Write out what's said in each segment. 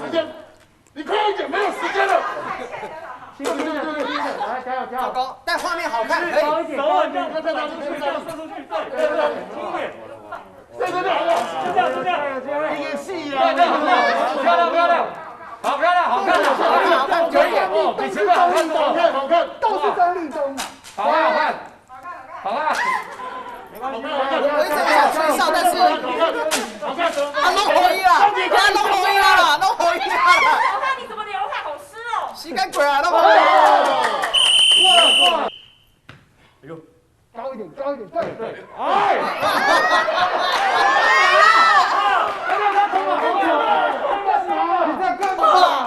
时间，你快一点，没有时间了。轻轻的，来加油加油！高，但画面好看，可以。高一点，手稳定，再拿出去，再射出去，对，轻一点。对，就这样，就这样，一个戏啊！漂亮漂亮，好漂亮，好看的，好看，可以哦，比前面好看多，好看好看，都是真立中啊！好看好看，好看。我一直没有吹哨，但是好看，啊，弄红衣了，弄红衣了，弄红衣了。好看，你怎么流汗好湿哦？膝盖鬼啊，弄红衣了。哇！哎呦，高一点，高一点，对对，哎！你在干嘛？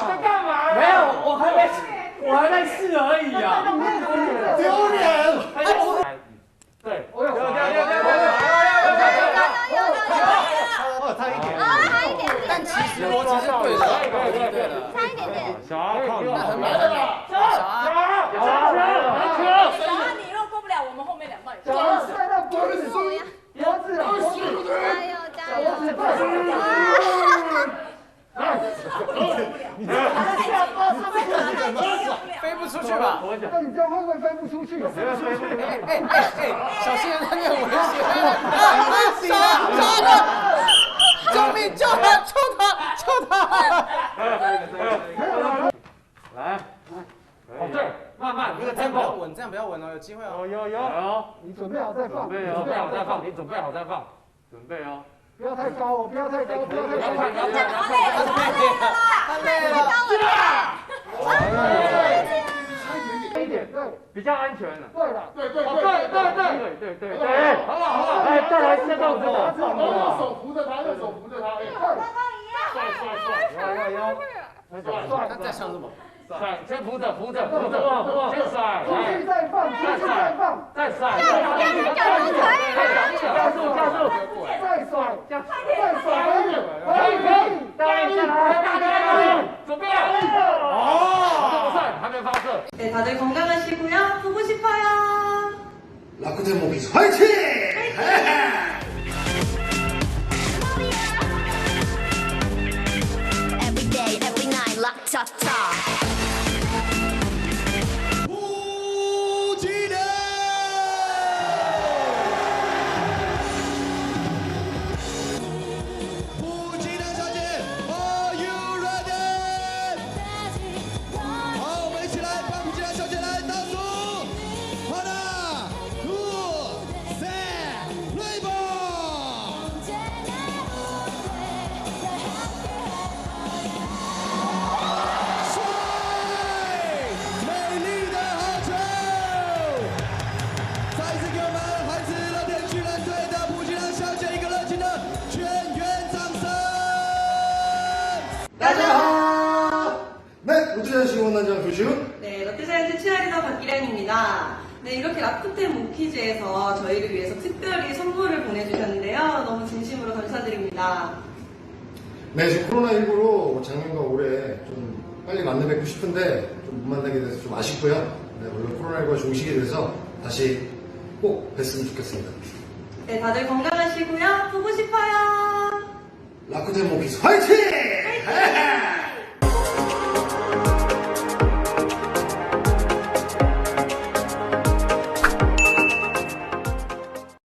在干嘛？没有，我还在试而已啊。丢脸！对，我有，差一点，差一点，但其实逻辑是对的，对的。差一点点。小阿靠你，很美，很美。小阿，小安，你若过不了，我们后面两队。小二塞到脖子，脖子啊，加油加油！飞不出去吧？那你这样会不会飞不出去？哎，小心人那边危险！小阿，救命！救他！救他！来，好这儿，慢慢，这个这样比较 tempo，稳，这样比较稳哦，有机会哦。有，你准备好再放，准备哦，准备好再放，你准备好再放，准备哦。不要太高哦，不要太高，不要太高。太累了，一点，对，比较安全了。对了，对，好了好了，来再来一下动作，用手扶着他，帅，他在想什么？甩，先扶着，先甩，出去再放，出去再放，再甩，加速，再甩，再甩，可以，大力下来，准備哦，还没发射。 네, 다들 건강하시고요. 보고 싶어요. 라쿠텐 모비스 화이팅! Every day, every night, 락타타. 시원한장 교시훈. 네, 롯데자이언츠 치어리더 박기량입니다. 네, 이렇게 라쿠텐 모키즈에서 저희를 위해서 특별히 선물을 보내주셨는데요. 너무 진심으로 감사드립니다. 네, 지금 코로나19로 작년과 올해 좀 빨리 만나 뵙고 싶은데 좀 못 만나게 돼서 좀 아쉽고요. 네, 물론 코로나19가 종식이 돼서 다시 꼭 뵀으면 좋겠습니다. 네, 다들 건강하시고요. 보고 싶어요. 라쿠텐 모키즈 화이팅!